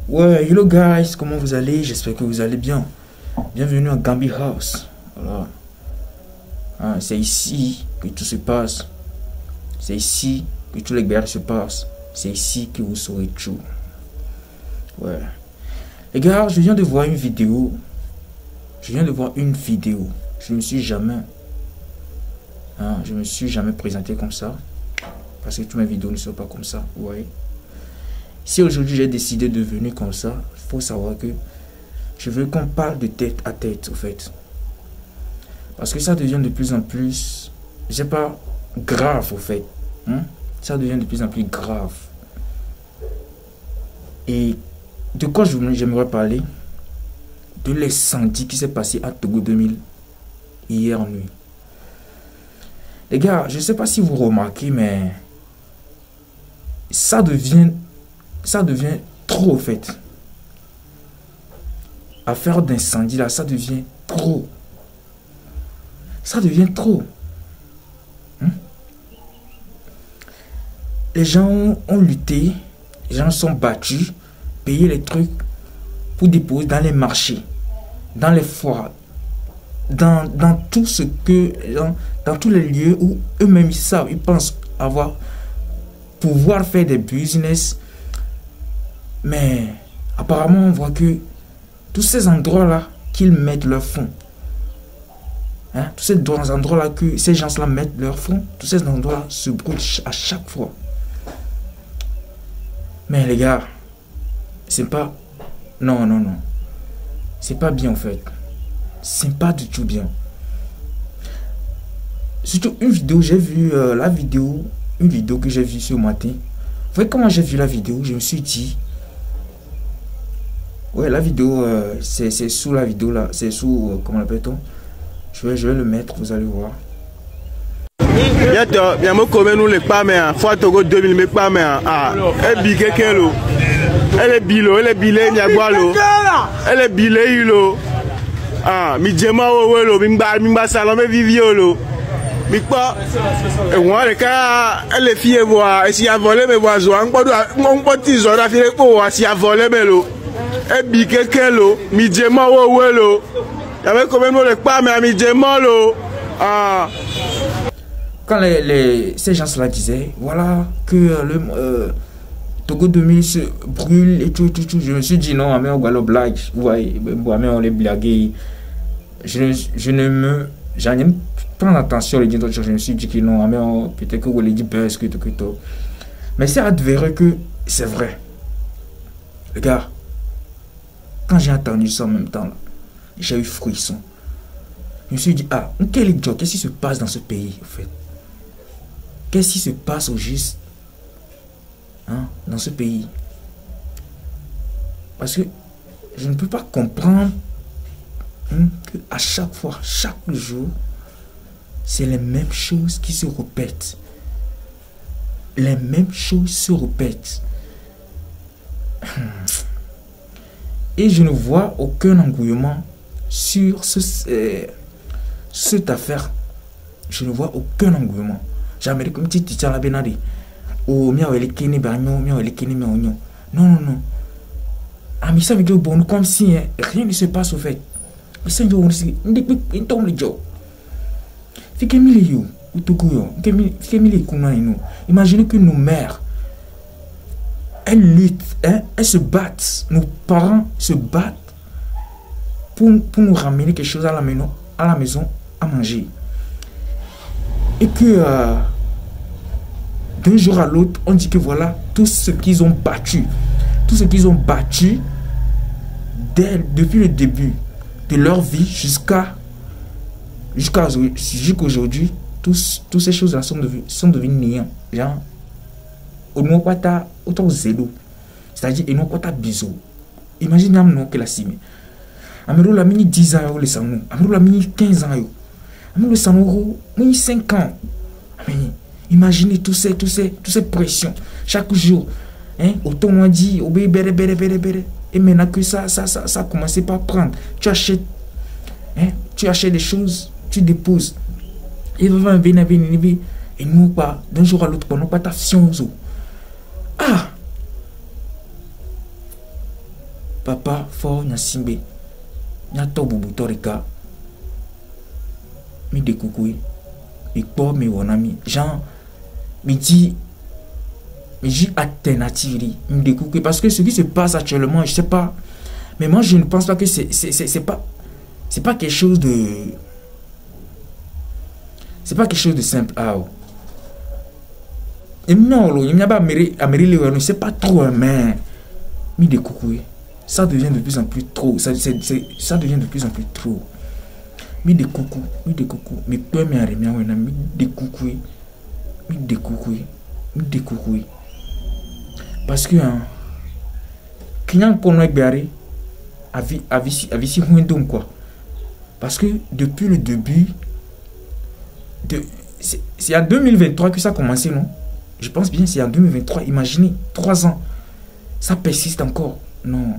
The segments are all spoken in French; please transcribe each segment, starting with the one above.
Ouais, hello guys, comment vous allez? J'espère que vous allez bien. Bienvenue à Gambi House. Voilà. Hein, c'est ici que tout se passe. C'est ici que tous les guerres se passent. C'est ici que vous saurez tout. Ouais. Les gars, je viens de voir une vidéo. Je me suis jamais... je me suis jamais présenté comme ça. Parce que toutes mes vidéos ne sont pas comme ça. Ouais. Si aujourd'hui j'ai décidé de venir comme ça, il faut savoir que je veux qu'on parle de tête à tête, au fait. Parce que ça devient de plus en plus, je sais pas, grave, au fait. Ça devient de plus en plus grave. Et de quoi j'aimerais parler? De l'incendie qui s'est passé à Togo 2000 hier nuit. Les gars, je ne sais pas si vous remarquez, mais ça devient trop, au fait. Affaire d'incendie là, ça devient trop. Ça devient trop. Les gens ont lutté, les gens sont battus, payé les trucs pour déposer dans les marchés, dans les foires, dans tout ce que, dans tous les lieux où eux-mêmes ils savent, ils pensent pouvoir faire des business. Mais apparemment on voit que tous ces endroits-là qu'ils mettent leur fonds, tous ces endroits-là que ces gens-là mettent leur fonds, tous ces endroits-là se brûlent à chaque fois. Mais les gars, c'est pas... Non. C'est pas bien en fait. C'est pas du tout bien. Surtout une vidéo, j'ai vu une vidéo que j'ai vue ce matin. Vous voyez comment j'ai vu la vidéo? Je me suis dit... Ouais, la vidéo, c'est sous la vidéo là. C'est sous, comment l'appelle-t-on? Je vais le mettre, vous allez voir. Bien, moi, comme nous les pas, mais fois Togo 2000, mais pas, mais elle est quelqu'un l'eau. Elle est bilo, elle est bilé, Niagualo. Elle est bilé, l'eau. Mi djema ou l'eau, mi salon, mi vivio l'eau. Mi quoi? Et moi, les cas, elle est fille, voir, et si a volé, mais voir, on peut dire, on a fait pour voir si a volé, mais l'eau. Elle est quelqu'un l'eau, mi djema ou l'eau. Il y avait quand même les pas, mais mi djema l'eau. Quand ces gens-là disaient, voilà, que le Togo 2000 se brûle et tout, je me suis dit, non, mais on va le blague, ouais, mais on les blaguer. J'en ai pas attention à les dire d'autres choses, je me suis dit que non, mais peut-être que vous les dites parce que tout. Mais c'est avéré que c'est vrai. Les gars, quand j'ai entendu ça en même temps, j'ai eu frisson. Je me suis dit, quel idiot, qu'est-ce qui se passe dans ce pays, en fait? Qu'est-ce qui se passe au juste dans ce pays? Parce que je ne peux pas comprendre qu'à chaque fois, chaque jour, c'est les mêmes choses qui se répètent. Les mêmes choses se répètent. Et je ne vois aucun engouement sur cette affaire. Je ne vois aucun engouement. Jamais comme tu dis la benade. Oh, mia wele kene bagno, mia wele kene meonyo. Non. Mais ça veut dire bon comme si rien ne se passe au fait. Mais ça veut dire on tombe le job. Fike mille yo, ou Togo yo, fike mille kuna ino. Imaginez que nos mères, elles luttent, elles se battent. Nos parents se battent pour nous ramener quelque chose à la maison à manger. Et que d'un jour à l'autre, on dit que voilà, tout ce qu'ils ont battu, depuis le début de leur vie jusqu'à aujourd'hui, toutes ces choses-là sont devenues néants. Genre, au nom pas autant zélo, c'est-à-dire au nom pas bisou. Imaginez un nom que la cime. Amero la mini 10 ans, le sanou. Amero la mini 15 ans. Amero le sanou, mini 5 ans. Imaginez toutes ces pressions. Chaque jour, autant on dit, bere. Et maintenant que ça a commencé par prendre. Tu achètes des choses, tu déposes. Et et nous pas, d'un jour à l'autre, nous pas ta fiance. papa fort Nyasimbe. Nyato bubu torika. Mi découcoué. Mi po mi wonami. Jean, mi dit alternative. Mi découcoué. Parce que ce qui se passe actuellement, je sais pas. Mais moi, je ne pense pas que c'est pas quelque chose de... C'est pas quelque chose de simple. Ah, oh. Et non, il n'y a pas Amérique, ne sait pas trop, mais... Mi découcoué. Ça devient de plus en plus trop. Ça devient de plus en plus trop. Mi découcou. Mi peu mi arrêmia, mi découcoué. Parce que, hein... Kinyan kono ekbeari... Avisi huendom quoi. Parce que depuis le début... C'est en 2023 que ça a commencé, non? Je pense bien, c'est en 2023. Imaginez, 3 ans. Ça persiste encore. Non.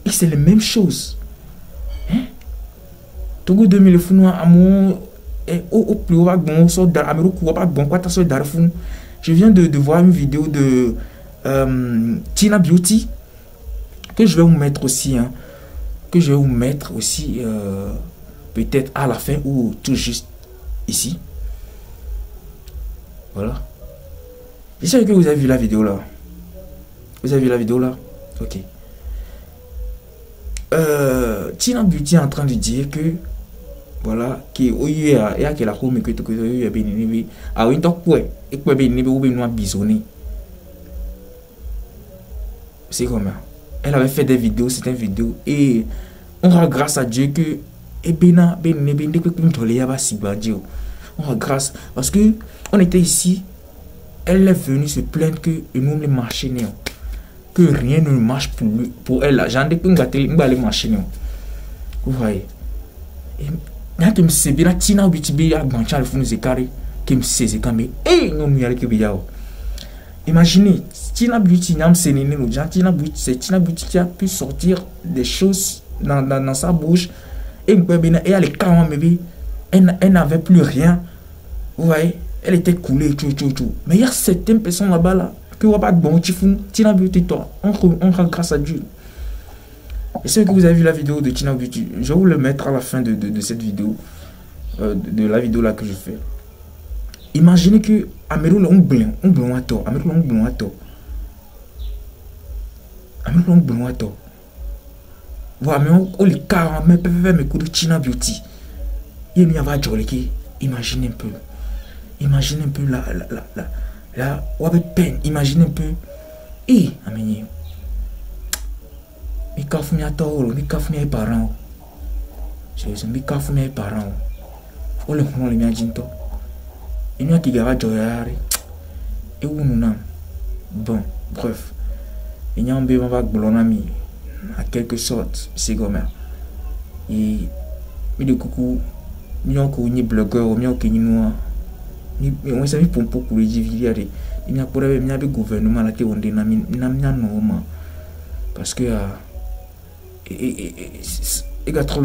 Et c'est les mêmes choses. Hein? Togo 2000 founois, amour, au plus haut, bon, sort d'Amérique, bon, quoi, t'as sort d'Arfoun. Je viens de voir une vidéo de Tina Beauty que je vais vous mettre aussi. Hein, que je vais vous mettre aussi. Peut-être à la fin ou tout juste ici. Voilà. J'espère que vous avez vu la vidéo là. Vous avez vu la vidéo là? Ok. Tina Beauty est en train de dire que voilà, qui il y a que la home que tu as bien ah oui donc ouais et quoi bien ou bien bisonné. C'est comment? Elle avait fait des vidéos, c'était une vidéo et on rend grâce à Dieu que et bena on grâce parce que on était ici, elle est venue se plaindre que nous les marchés que rien ne marche pour elle là, j'en ai pas aller marcher vous voyez et là que me c'est bien Tina Beauty a bancha le fond de carré qui me sait quand même et non me aller que bien imaginez Tina Beauty n'am c'est néné nous Tina Beauty qui a pu sortir des choses dans sa bouche. Et elle est carrément elle n'avait plus rien. Vous voyez, elle était coulée, tout. Mais il y a certaines personnes là-bas là, que vous pas bon, Tina Beauty, toi, on rend grâce à Dieu. Et c'est que vous avez vu la vidéo de Tina Beauty, je vais vous le mettre à la fin de cette vidéo, de la vidéo là que je fais. Imaginez que Amerou on blond à tort. Voilà, mais on les cas, mais coups de Tina Beauty. Il y a un joli. Imaginez un peu la peine. Imaginez un peu. Et, amenez. Mais quand vous m'y attendez, mais quand vous m'y parents. Je veux dire, quand vous m'y parents. On le prend les miens d'into. Il y a qui gava joyari. Et où nous n'avons. Bon, bref. Il y a un bébé avec blonami. En quelque sorte, c'est comme ça. Et de coucou, nous avons ni blogueur, nous avons ni noir. On s'est mis pour les diviser. Il n'y a pas de gouvernement là qui on dénomine parce que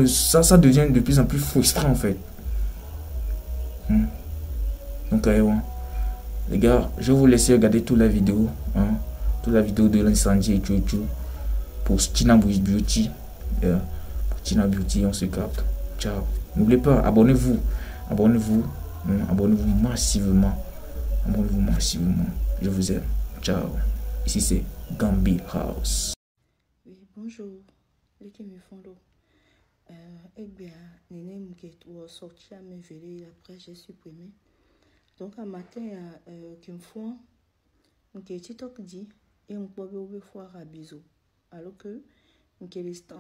ça devient de plus en plus frustrant en fait. Donc les gars, je vais vous laisser regarder toute la vidéo, hein, toute la vidéo de l'incendie et tout. Pour Tina Beauty. Pour Tina Beauty, on se capte. Ciao. N'oubliez pas, abonnez-vous. Abonnez-vous massivement. Je vous aime. Ciao. Ici c'est Gambi House. Oui, bonjour. Les qui me font l'eau. Eh bien, Néné Mouguet ou sorti à me véler, après j'ai supprimé. Donc, un matin, qui me font, Mouguet TikTok dit, et on peut voir à bisous. Alors que les stands,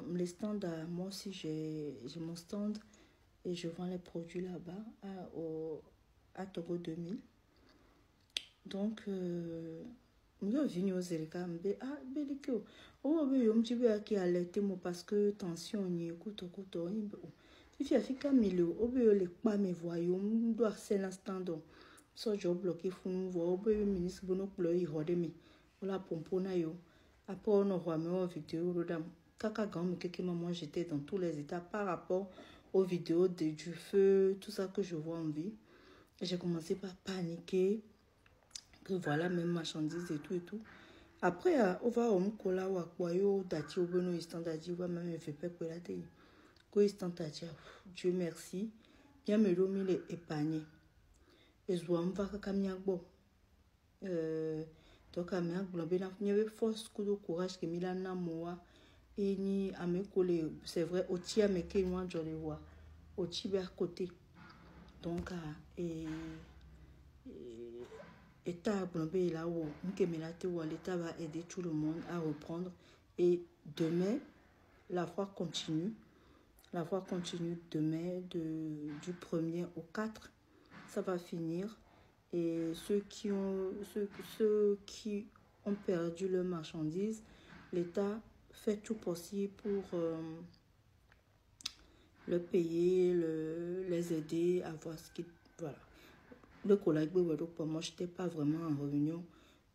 moi aussi j'ai mon stand et je vends les produits là-bas à Togo 2000. Donc, je suis venu aux Zélika, Béliko, qui a alerté moi parce que tension, écoute, si tu as fait comme il les pas mes voyous, on doit faire l'instant. So, j'ai bloqué, on voit, ministre, bon, il rodé, on la pompona yo. Après, on voit mes vidéos, moi j'étais dans tous les états par rapport aux vidéos du feu, tout ça que je vois en vie. J'ai commencé par paniquer, que voilà, même marchandises et tout. Après, on va au Mkola ou à Kwayo, Dati, au Beno, Istandadi, ou même fait pas pour la télé. Quoi, Istandadi, Dieu merci. Bien me l'homme, il est épargné. Et je vois, on va Kamiagbo. Donc, à Miagbo, il y avait force, coup de courage, que Milana Moa, et ni à me coller, c'est vrai, au tia, mais qu'il y a je le vois, au tia à côté. Donc, l'État là-haut, l'État va aider tout le monde à reprendre. Et demain, la foi continue. La foi continue demain, du 1er au 4. Ça va finir. Et ceux qui ont perdu leurs marchandises, l'État fait tout possible pour le payer, les aider à voir ce qui... Voilà. Le collègue, pour moi, je n'étais pas vraiment en réunion.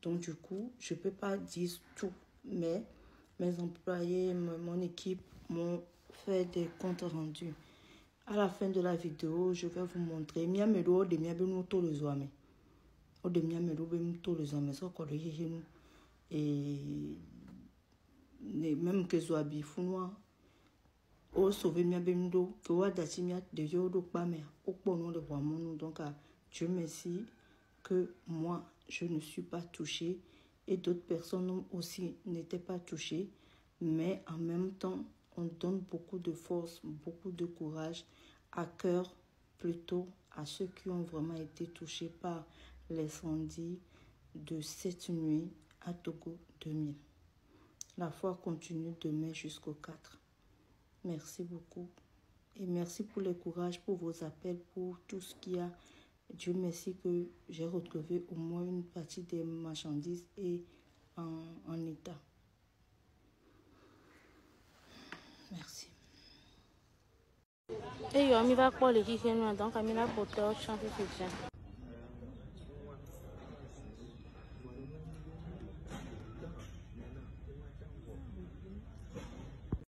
Donc, du coup, je ne peux pas dire tout. Mais mes employés, mon équipe m'ont fait des comptes rendus. À la fin de la vidéo, je vais vous montrer. Et même que soit bifounois, au sauver mia bendo, que wa dati mia de yodo pas mer, au pono de Wamono. Donc, Dieu merci que moi, je ne suis pas touchée et d'autres personnes aussi n'étaient pas touchées. Mais en même temps, on donne beaucoup de force, beaucoup de courage, à cœur plutôt à ceux qui ont vraiment été touchés par l'incendie de cette nuit à Togo 2000. La foi continue demain jusqu'au 4. Merci beaucoup. Et merci pour le courage, pour vos appels, pour tout ce qu'il y a. Dieu merci que j'ai retrouvé au moins une partie des marchandises et en état. Merci. Et yo, mi va pas les qui donc, à mi la pote,